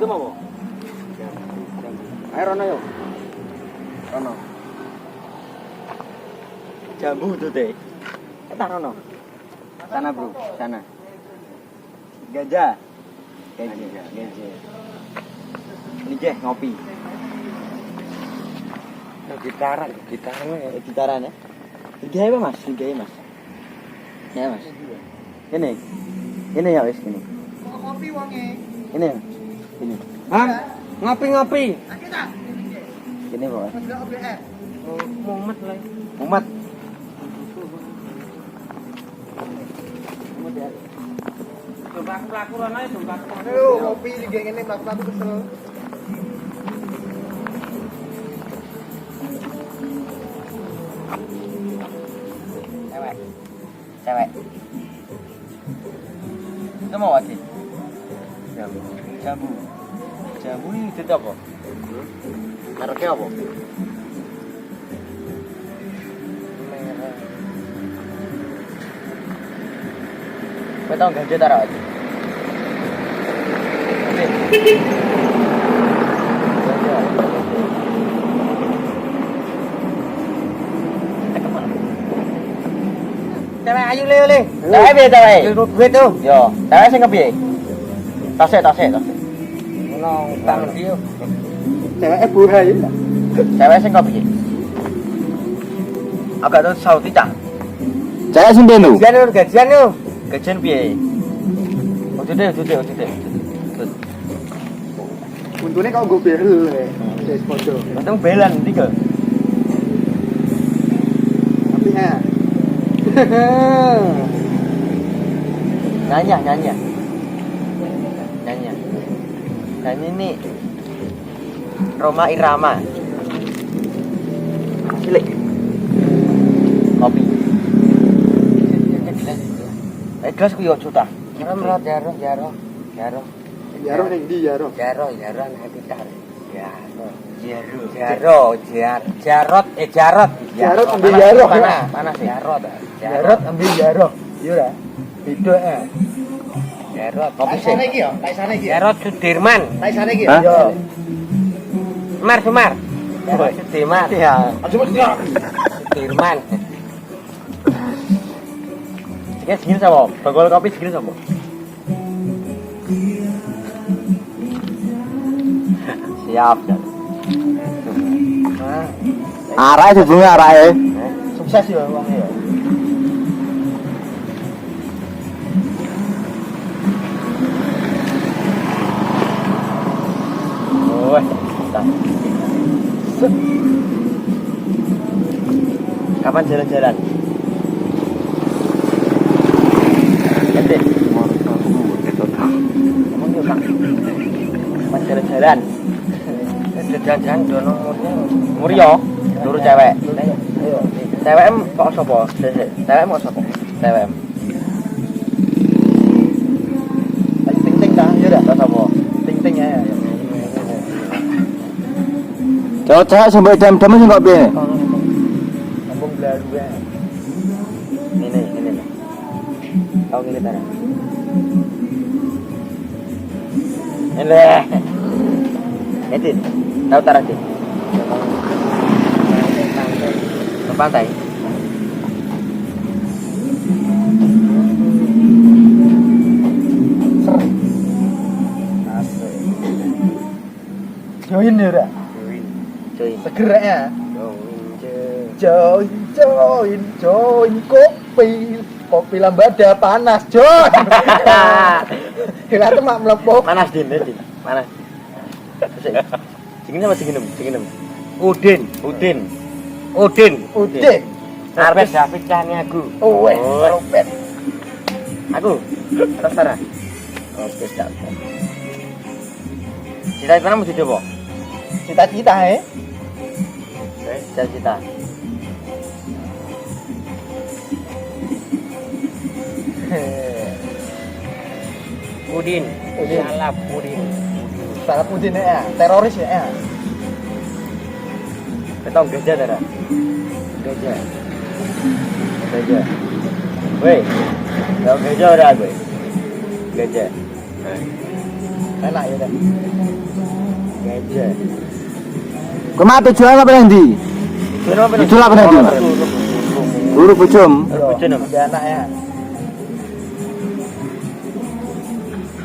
Itu mau. Ayo Rono yuk. Rono. Jambu tuh teh. Kita Rono. Sana bro, sana. Gajah. Gajah. Ini Jeh ngopi. Gitaran ya. Tiga apa mas? Ya mas. Ini ya wes ini. Kopi wonge. Ini. Hah? Ngopi. Ini bos. Enggak OBR. Mumet lah. Mumet. Coba aku laku rono ya, coba aku. Ayo kopi juga ngene mlaku-mlaku kesel. Cewek. Itu mau lagi? Jambu ini itu apa? Mereknya apa? Merek. Kau tahu gajah taruh aja. Cewek ayu le. Cewek biasa cewek. Duit tuh. Yo, cewek sing kepiye? Tasik. Ngono utang dia. Cewek buah ya. Cewek sing kepiye? Agak tuh sauti cah. Cewek sing benu. Gajian yo. Gajian piye? Utude. Untune kok nggo behel ya. Wis podo. Untung belan tiga. Tapi ya. Nyanyi nih Roma Irama cilik kopi gelas ku yo juta Merot jaro. Yaro ning ndi yaro? Jaro nek pitar. Jarot Jarot ambil yaro. panas ya Jarot ambil yaro. Iya ora? Beda ya. Jarot kopi sih Kayak sana iki. Jarot Sudirman. Kayak sana iki. Hah? Yo. Sumar. Sudirman Ya. Aja mesti. Sudirman. segini sama bagol kopi segini sama siap Arahe hubunge arahe. Sukses ya wong ya. kapan jalan-jalan? Emang yuk kak kapan jalan-jalan? Jalan-jalan dono umurnya. Muryo luru cewek Ayo. cewek kok sopo? Cewek kok sopo? Cewek Ting-ting ta, ya dah. kok sopo? Ting-ting ya. Cewek sampai jam-jam sing kok piye? Kampung Blaru ya. Ini tahu gini tara Edit tahu tara sih ke pantai Join ya dah. cuy Seger ya. Join kopi lambada panas, Jon. Kira tuh mak melepok. panas din panas Cinginem apa cinginem? Udin. Udah. Arep David cahnya aku. Oh, wes, rompet. Aku. Terserah. Oke, siap. Cita-cita mau jadi apa? Cita-cita ya. Cita-cita. Udin. Salap Udin. Salah Udin ya, teroris ya. Betong gajah tara. Gajah. Weh. Tahu gajah ora gue? Gajah. Enak ya dah. Gaja. Kau mah tujuan apa nanti? Tujuan apa nanti? Buru pucum. Bocon dia anak ya.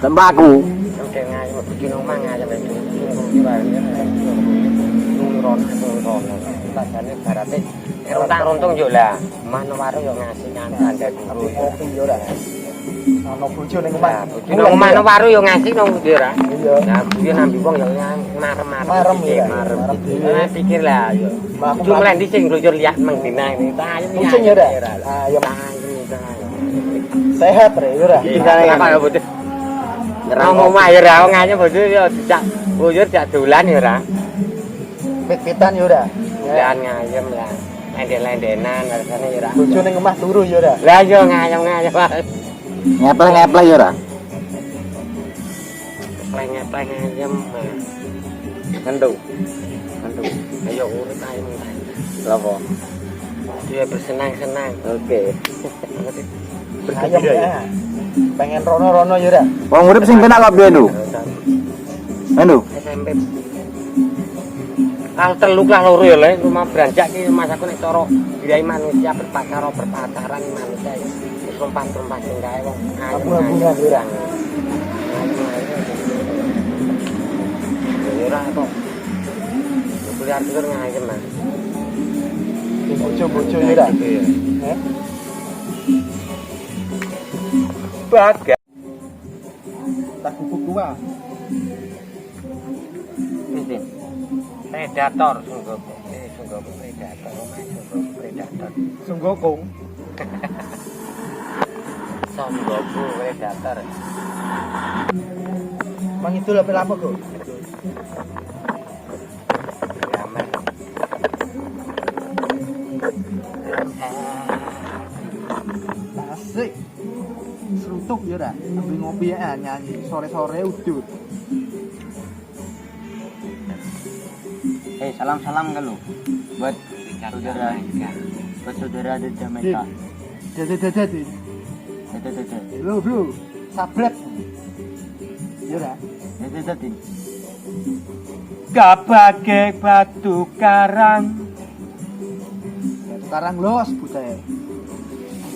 Tembaku. Oke ngay mà cứ nó mang ngay cho mày như vậy nung ron ron bahasane barate rontak-rontok yo lah mano waru yo ngasih nyantan dari Kopi yo dah. Ono bojo ning omah. nung mano waru yo ngasih nang ndi ora Iya. nah dia nambi wong yo marem ya. nah pikir lah yo cuma lan dhisik nglujur lihat mang dina ini Kucing ya dah. Ah yo sehat re yo dah. apa ya bodoh ngomong mah ya ra nganya bodoh yo dijak bojo jak dolan ya ra Pit-pitan yo dah. dolan ngayem lah lendek-lendenan rasane ya ra Bojo ning omah turu yo dah. lah yo ngayem Ngeplek ya ora? pleng ngayem ngendu ayo urut ae mung Lapo? dia bersenang-senang Oke. Ayam ya. Pengen rono-rono yo dah. Wong urip sing penak kok piye nu? Anu, SMP teluk lah loro ya le rumah beranjak ki masaku nek cara dirai manusia berpacaran manusia wis rompat-rompat sing gawe wong Hubungan yo dah. ora kok kuliah tidur ngayem mas Bojo-bojo yo dah. baga Tak kuku ah. predator sungguh predator Sunggokong. sungguhku predator Mang itu lah pelapa kok. Aman. Asik. Serutuk ya dah. Ambil ngopi ya nyanyi sore-sore udah. Salam-salam kan lu buat saudara di Jamaica. Dede. Bro. Sabret. Ya dah. Kabage batu karang. Sekarang los putih.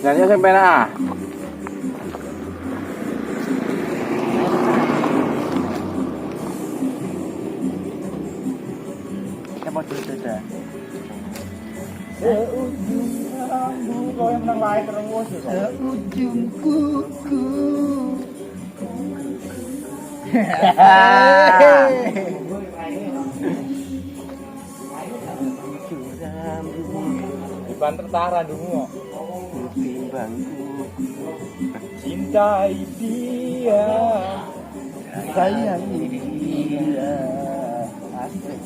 nyanyi sing penak. Apa cerita? Seujung rambut kau yang menang lain terus. Seujung kuku. Di Bantertara dulu. Timbangku Cintai dia. Sayangi dia. Asik.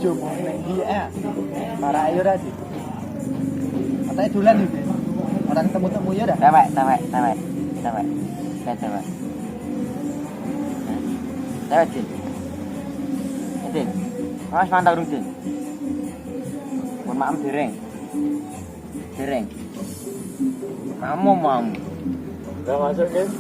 Coba neng dia. Para ayo dah sih. Katanya dulan nih. Orang ketemu ya dah. Tewek. Tewek, Din. Din. Mas mantap dong, Din. Mohon maaf dereng. Kamu mau. udah masuk guys